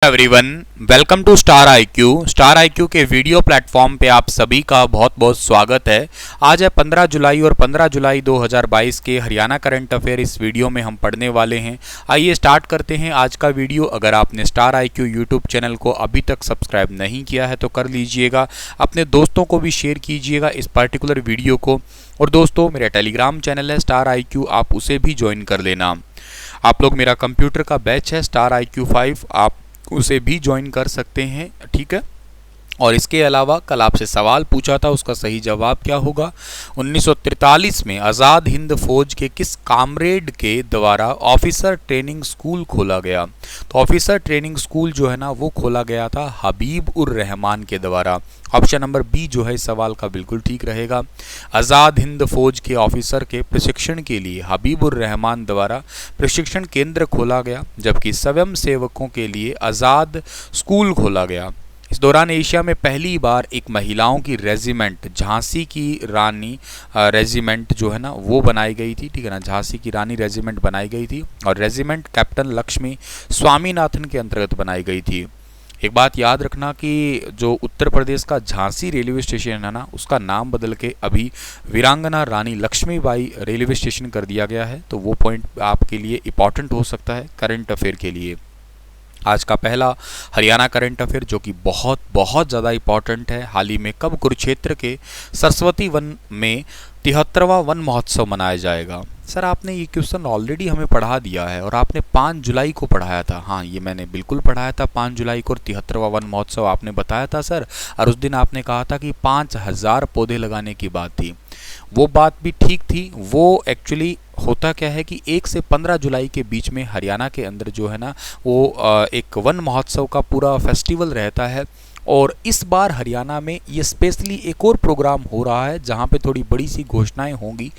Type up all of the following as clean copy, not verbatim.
Everyone, welcome to Star IQ के video platform पे आप सभी का बहुत बहुत स्वागत है। आज है 15 जुलाई और 15 जुलाई 2022 के हरियाणा करंट अफेयर इस वीडियो में हम पढ़ने वाले हैं। आइए स्टार्ट करते हैं आज का वीडियो। अगर आपने स्टार आईक्यू यूट्यूब चैनल को अभी तक सब्सक्राइब नहीं किया है तो कर लीजिएगा, अपने दोस्तों को भी शेयर कीजिएगा इस पर्टिकुलर वीडियो को। और दोस्तों, मेरा टेलीग्राम चैनल है स्टार आईक्यू, आप उसे भी ज्वाइन कर लेना। आप लोग, मेरा कंप्यूटर का बैच है स्टार आईक्यू 5, आप उसे भी ज्वाइन कर सकते हैं, ठीक है। और इसके अलावा कल आपसे सवाल पूछा था, उसका सही जवाब क्या होगा। 1943 में आज़ाद हिंद फौज के किस कामरेड के द्वारा ऑफिसर ट्रेनिंग स्कूल खोला गया? तो ऑफिसर ट्रेनिंग स्कूल जो है ना, वो खोला गया था हबीब उर रहमान के द्वारा। ऑप्शन नंबर बी जो है इस सवाल का बिल्कुल ठीक रहेगा। आज़ाद हिंद फौज के ऑफिसर के प्रशिक्षण के लिए हबीब उर रहमान द्वारा प्रशिक्षण केंद्र खोला गया, जबकि स्वयं सेवकों के लिए आज़ाद स्कूल खोला गया। इस दौरान एशिया में पहली बार एक महिलाओं की रेजिमेंट, झांसी की रानी रेजिमेंट जो है ना, वो बनाई गई थी, ठीक है ना। झांसी की रानी रेजिमेंट बनाई गई थी और रेजिमेंट कैप्टन लक्ष्मी स्वामीनाथन के अंतर्गत बनाई गई थी। एक बात याद रखना कि जो उत्तर प्रदेश का झांसी रेलवे स्टेशन है ना, उसका नाम बदल के अभी वीरांगना रानी लक्ष्मीबाई रेलवे स्टेशन कर दिया गया है। तो वो पॉइंट आपके लिए इंपॉर्टेंट हो सकता है करंट अफेयर के लिए। आज का पहला हरियाणा करंट अफेयर जो कि बहुत बहुत ज़्यादा इम्पॉर्टेंट है। हाल ही में कब कुरुक्षेत्र के सरस्वती वन में 73वां वन महोत्सव मनाया जाएगा? सर, आपने ये क्वेश्चन ऑलरेडी हमें पढ़ा दिया है और आपने 5 जुलाई को पढ़ाया था। हाँ, ये मैंने बिल्कुल पढ़ाया था 5 जुलाई को, और 73वां वन महोत्सव आपने बताया था सर। और उस दिन आपने कहा था कि 5000 पौधे लगाने की बात थी। वो बात भी ठीक थी। वो एक्चुअली होता क्या है कि 1 से 15 जुलाई के बीच में हरियाणा के अंदर जो है ना, वो एक वन महोत्सव का पूरा फेस्टिवल रहता है। और इस बार हरियाणा में ये स्पेशली एक और प्रोग्राम हो रहा है जहाँ पे थोड़ी बड़ी सी घोषणाएं होंगी।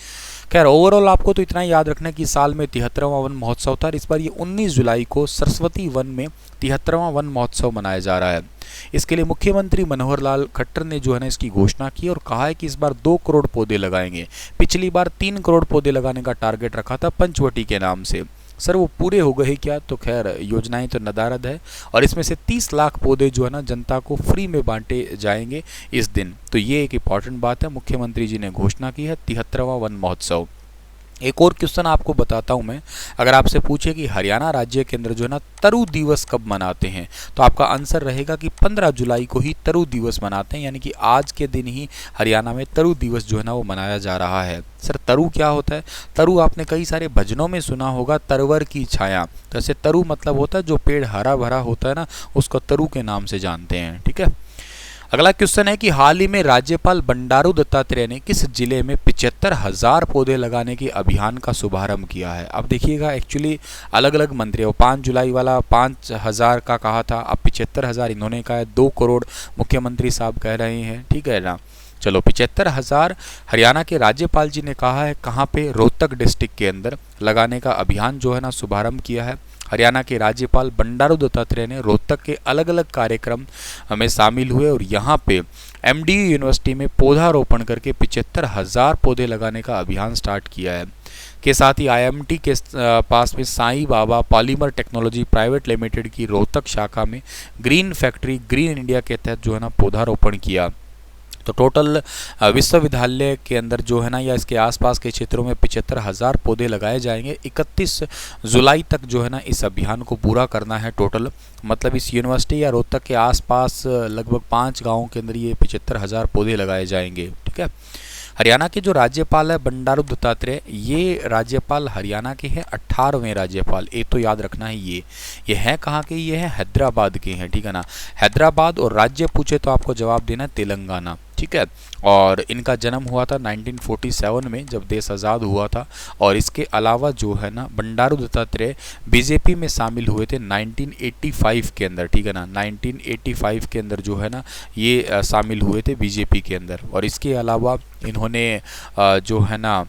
खैर, ओवरऑल आपको तो इतना याद रखना कि साल में 73वां वन महोत्सव था, इस बार ये 19 जुलाई को सरस्वती वन में 73वां वन महोत्सव मनाया जा रहा है। इसके लिए मुख्यमंत्री मनोहर लाल खट्टर ने जो है ना, इसकी घोषणा की और कहा है कि इस बार 2 करोड़ पौधे लगाएंगे। पिछली बार 3 करोड़ पौधे लगाने का टारगेट रखा था पंचवटी के नाम से। सर, वो पूरे हो गए क्या? तो खैर, योजनाएं तो नदारद है और इसमें से 30 लाख पौधे जो है ना, जनता को फ्री में बांटे जाएंगे इस दिन। तो ये एक इंपॉर्टेंट बात है, मुख्यमंत्री जी ने घोषणा की है 73वां वन महोत्सव। एक और क्वेश्चन आपको बताता हूं मैं। अगर आपसे पूछे कि हरियाणा राज्य के अंदर जो है ना, तरु दिवस कब मनाते हैं, तो आपका आंसर रहेगा कि 15 जुलाई को ही तरु दिवस मनाते हैं, यानी कि आज के दिन ही हरियाणा में तरु दिवस जो है ना, वो मनाया जा रहा है। सर, तरु क्या होता है? तरु आपने कई सारे भजनों में सुना होगा, तरवर की छाया। तो ऐसे तरु मतलब होता है जो पेड़ हरा भरा होता है ना, उसको तरु के नाम से जानते हैं, ठीक है। अगला क्वेश्चन है कि हाल ही में राज्यपाल बंडारू दत्तात्रेय ने किस जिले में 75,000 पौधे लगाने के अभियान का शुभारंभ किया है? अब देखिएगा, एक्चुअली अलग अलग मंत्री, वो 5 जुलाई वाला 5,000 का कहा था, अब 75,000 इन्होंने कहा है, 2 करोड़ मुख्यमंत्री साहब कह रहे हैं, ठीक है ना। चलो, 75,000 हरियाणा के राज्यपाल जी ने कहा है, कहाँ पे? रोहतक डिस्ट्रिक्ट के अंदर लगाने का अभियान जो है ना, शुभारंभ किया है। हरियाणा के राज्यपाल बंडारू दत्तात्रेय ने रोहतक के अलग अलग कार्यक्रम में शामिल हुए और यहाँ पे एमडीयू यूनिवर्सिटी में पौधारोपण करके 75,000 पौधे लगाने का अभियान स्टार्ट किया है। के साथ ही आईएमटी के पास में Sai Baba polymer technology private limited की रोहतक शाखा में ग्रीन फैक्ट्री ग्रीन इंडिया के तहत जो है ना, पौधारोपण किया। तो टोटल विश्वविद्यालय के अंदर जो है ना, या इसके आसपास के क्षेत्रों में 75,000 पौधे लगाए जाएंगे। 31 जुलाई तक जो है ना, इस अभियान को पूरा करना है टोटल। मतलब इस यूनिवर्सिटी या रोहतक के आसपास लगभग 5 गाँवों के अंदर ये 75,000 पौधे लगाए जाएंगे, ठीक है। हरियाणा के जो राज्यपाल है बंडारू दत्तात्रेय, ये राज्यपाल हरियाणा के हैं 18वें राज्यपाल। एक तो याद रखना है, ये है कहाँ के? ये है हैदराबाद के हैं, ठीक है ना। हैदराबाद, और राज्य पूछे तो आपको जवाब देना तेलंगाना, ठीक है। और इनका जन्म हुआ था 1947 में, जब देश आज़ाद हुआ था। और इसके अलावा जो है ना, बंडारू दत्तात्रेय बीजेपी में शामिल हुए थे 1985 के अंदर, ठीक है ना। 1985 के अंदर जो है ना, ये शामिल हुए थे बीजेपी के अंदर। और इसके अलावा इन्होंने जो है ना,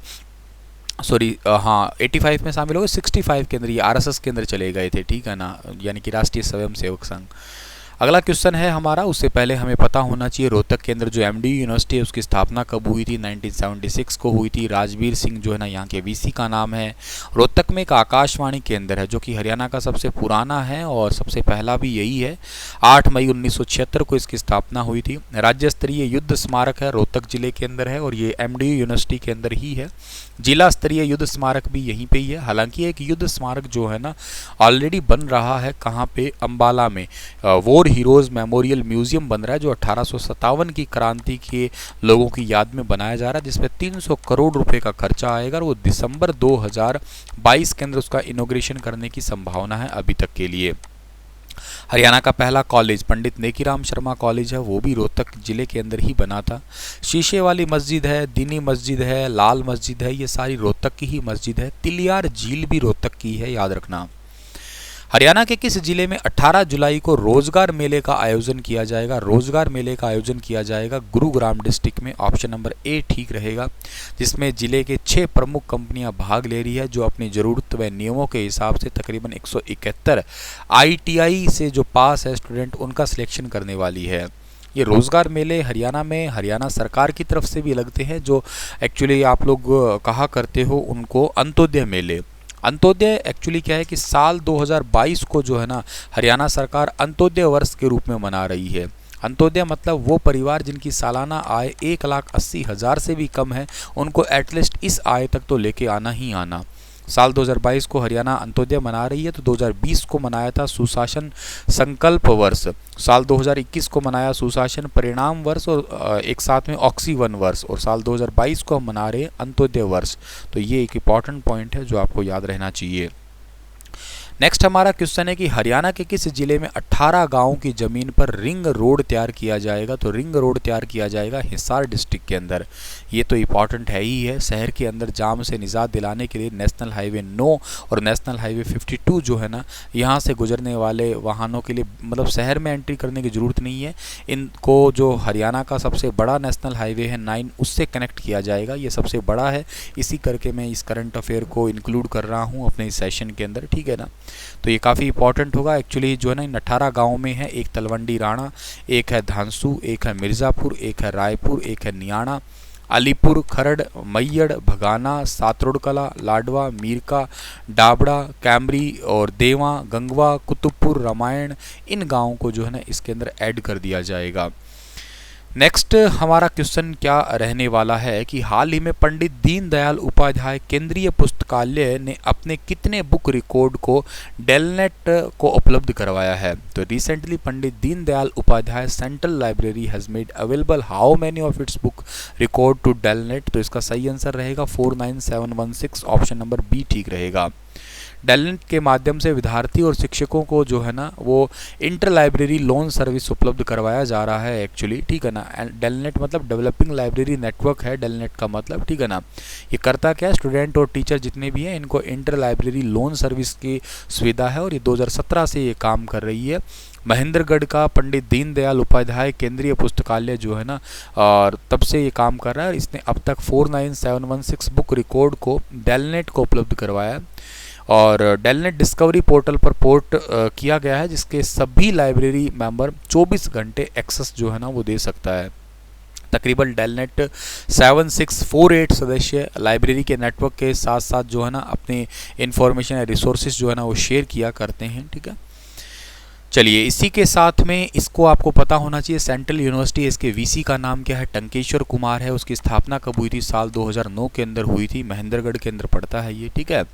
सॉरी, हाँ, 85 में शामिल हो गए, 65 के अंदर ये आरएसएस के अंदर चले गए थे, ठीक है ना, यानी कि राष्ट्रीय स्वयं सेवक संघ। अगला क्वेश्चन है हमारा, उससे पहले हमें पता होना चाहिए रोहतक के अंदर जो एमडीयू यूनिवर्सिटी है उसकी स्थापना कब हुई थी। 1976 को हुई थी। राजवीर सिंह जो है ना यहाँ के वीसी का नाम है। रोहतक में एक आकाशवाणी केंद्र है जो कि हरियाणा का सबसे पुराना है और सबसे पहला भी यही है। 8 मई 1976 को इसकी स्थापना हुई थी। राज्य स्तरीय युद्ध स्मारक है, रोहतक जिले के अंदर है और ये एमडीयू यूनिवर्सिटी के अंदर ही है। जिला स्तरीय युद्ध स्मारक भी यहीं पे ही है। हालांकि एक युद्ध स्मारक जो है ना ऑलरेडी बन रहा है, कहाँ पे, अंबाला में वॉर हीरोज मेमोरियल म्यूजियम बन रहा है जो 1857 की क्रांति के लोगों की याद में बनाया जा रहा है, जिसपे 300 करोड़ रुपए का खर्चा आएगा और वो दिसंबर 2022 के अंदर उसका इनॉग्रेशन करने की संभावना है अभी तक के लिए। हरियाणा का पहला कॉलेज पंडित नेकीराम शर्मा कॉलेज है, वो भी रोहतक जिले के अंदर ही बना था। शीशे वाली मस्जिद है, दीनी मस्जिद है, लाल मस्जिद है, ये सारी रोहतक की ही मस्जिद है। तिलियार झील भी रोहतक की है, याद रखना। हरियाणा के किस जिले में 18 जुलाई को रोजगार मेले का आयोजन किया जाएगा। रोजगार मेले का आयोजन किया जाएगा गुरुग्राम डिस्ट्रिक्ट में, ऑप्शन नंबर ए ठीक रहेगा, जिसमें जिले के 6 प्रमुख कंपनियां भाग ले रही है जो अपनी ज़रूरत व नियमों के हिसाब से तकरीबन 171 आईटीआई से जो पास है स्टूडेंट उनका सिलेक्शन करने वाली है। ये रोज़गार मेले हरियाणा में हरियाणा सरकार की तरफ से भी लगते हैं, जो एक्चुअली आप लोग कहा करते हो उनको अंत्योदय मेले। अंत्योदय एक्चुअली क्या है कि साल 2022 को जो है ना हरियाणा सरकार अंत्योदय वर्ष के रूप में मना रही है। अंत्योदय मतलब वो परिवार जिनकी सालाना आय 1,80,000 से भी कम है, उनको एटलीस्ट इस आय तक तो लेके आना ही आना। साल 2022 को हरियाणा अंत्योदय मना रही है, तो 2020 को मनाया था सुशासन संकल्प वर्ष, साल 2021 को मनाया सुशासन परिणाम वर्ष और एक साथ में ऑक्सीवन वर्ष, और साल 2022 को हम मना रहे हैं अंत्योदय वर्ष। तो ये एक इंपॉर्टेंट पॉइंट है जो आपको याद रहना चाहिए। नेक्स्ट हमारा क्वेश्चन है कि हरियाणा के किस जिले में 18 गांवों की जमीन पर रिंग रोड तैयार किया जाएगा। तो रिंग रोड तैयार किया जाएगा हिसार डिस्ट्रिक्ट के अंदर। ये तो इंपॉर्टेंट है ही है। शहर के अंदर जाम से निजात दिलाने के लिए नेशनल हाईवे 9 और नेशनल हाईवे 52 जो है ना, यहाँ से गुजरने वाले वाहनों के लिए मतलब शहर में एंट्री करने की ज़रूरत नहीं है। इनको जो हरियाणा का सबसे बड़ा नेशनल हाईवे है 9, उससे कनेक्ट किया जाएगा। ये सबसे बड़ा है, इसी करके मैं इस करंट अफेयर को इंक्लूड कर रहा हूँ अपने इस सेशन के अंदर, ठीक है ना। तो ये काफ़ी इंपॉर्टेंट होगा एक्चुअली जो है ना। इन 18 गाँव में है, एक तलवंडी राणा, एक है धांसू, एक है मिर्ज़ापुर, एक है रायपुर, एक है नियाणा, अलीपुर, खरड़, मैयड़, भगाना, सातरोड़ कला, लाडवा, मीरका, डाबड़ा, कैमरी और देवा, गंगवा, कुतुबपुर, रामायण, इन गाँवों को जो है ना इसके अंदर ऐड कर दिया जाएगा। नेक्स्ट हमारा क्वेश्चन क्या रहने वाला है कि हाल ही में पंडित दीनदयाल उपाध्याय केंद्रीय पुस्तकालय ने अपने कितने बुक रिकॉर्ड को डेलनेट को उपलब्ध करवाया है। तो recently Pandit Deendayal Upadhyay central library has made available how many of its book record to DELNET. तो इसका सही आंसर रहेगा 49716, ऑप्शन नंबर बी ठीक रहेगा। डेलनेट के माध्यम से विद्यार्थी और शिक्षकों को जो है ना वो इंटर लाइब्रेरी लोन सर्विस उपलब्ध करवाया जा रहा है एक्चुअली, ठीक है ना। डेलनेट मतलब डेवलपिंग लाइब्रेरी नेटवर्क है डेलनेट का मतलब, ठीक है ना। ये करता क्या है, स्टूडेंट और टीचर जितने भी हैं इनको इंटर लाइब्रेरी लोन सर्विस की सुविधा है और ये 2017 से ये काम कर रही है। महेंद्रगढ़ का पंडित दीनदयाल उपाध्याय केंद्रीय पुस्तकालय जो है ना, और तब से ये काम कर रहा है। इसने अब तक 49716 बुक रिकॉर्ड को डेलनेट को उपलब्ध करवाया और डेलनेट डिस्कवरी पोर्टल पर पोर्ट किया गया है, जिसके सभी लाइब्रेरी मेंबर 24 घंटे एक्सेस जो है ना वो दे सकता है। तकरीबन डेलनेट 7648 सदस्य लाइब्रेरी के नेटवर्क के साथ साथ जो है ना अपनी इंफॉर्मेशन या रिसोर्सेज जो है ना वो शेयर किया करते हैं, ठीक है। चलिए इसी के साथ में इसको आपको पता होना चाहिए सेंट्रल यूनिवर्सिटी, इसके वीसी का नाम क्या है, टंकेश्वर कुमार है। उसकी स्थापना कब हुई थी, साल 2009 के अंदर हुई थी। महेंद्रगढ़ के अंदर पड़ता है ये, ठीक है।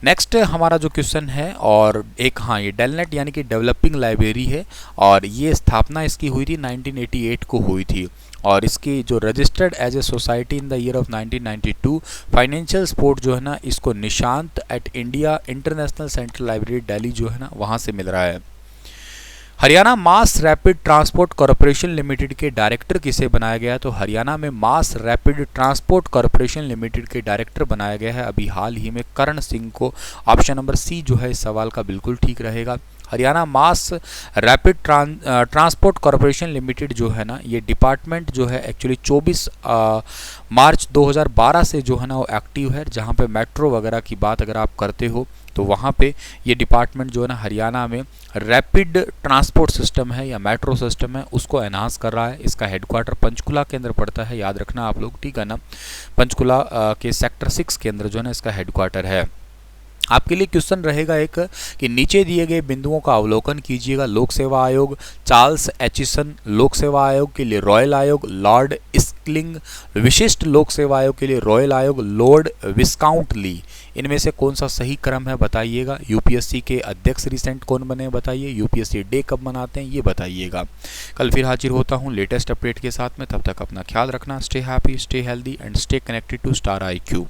नेक्स्ट हमारा जो क्वेश्चन है और एक, हाँ ये डेलनेट यानी कि डेवलपिंग लाइब्रेरी है और ये स्थापना इसकी हुई थी 1988 को हुई थी और इसकी जो registered as a society in the year of 1992। Financial support जो है ना इसको Nishant at India International Central Library Delhi जो है ना वहाँ से मिल रहा है। Haryana mass rapid transport corporation limited के डायरेक्टर किसे बनाया गया है। तो हरियाणा में mass rapid transport corporation limited के डायरेक्टर बनाया गया है अभी हाल ही में करण सिंह को। ऑप्शन नंबर सी जो है इस सवाल का बिल्कुल ठीक रहेगा। Haryana mass rapid transport corporation limited जो है ना, ये डिपार्टमेंट जो है एक्चुअली 24 मार्च 2012 से जो है ना वो एक्टिव है। जहाँ पे मेट्रो वगैरह की बात अगर आप करते हो तो वहाँ पे ये डिपार्टमेंट जो है ना हरियाणा में रैपिड ट्रांसपोर्ट सिस्टम है या मेट्रो सिस्टम है उसको एनहांस कर रहा है। इसका हेडक्वार्टर पंचकुला के अंदर पड़ता है, याद रखना आप लोग, ठीक है ना। पंचकुला के सेक्टर 6 के अंदर जो है ना इसका हेडक्वार्टर है। आपके लिए क्वेश्चन रहेगा एक कि नीचे दिए गए बिंदुओं का अवलोकन कीजिएगा। लोक सेवा आयोग, चार्ल्स एचिसन लोक सेवा आयोग के लिए रॉयल आयोग, लॉर्ड स्किलिंग विशिष्ट लोक सेवा आयोग के लिए रॉयल आयोग, लॉर्ड विस्काउंट ली, इनमें से कौन सा सही क्रम है बताइएगा। यूपीएससी के अध्यक्ष रिसेंट कौन बने बताइए, यूपीएससी डे कब मनाते हैं ये बताइएगा। कल फिर हाजिर होता हूँ लेटेस्ट अपडेट के साथ में, तब तक अपना ख्याल रखना। Stay happy, stay healthy and stay connected to Star IQ।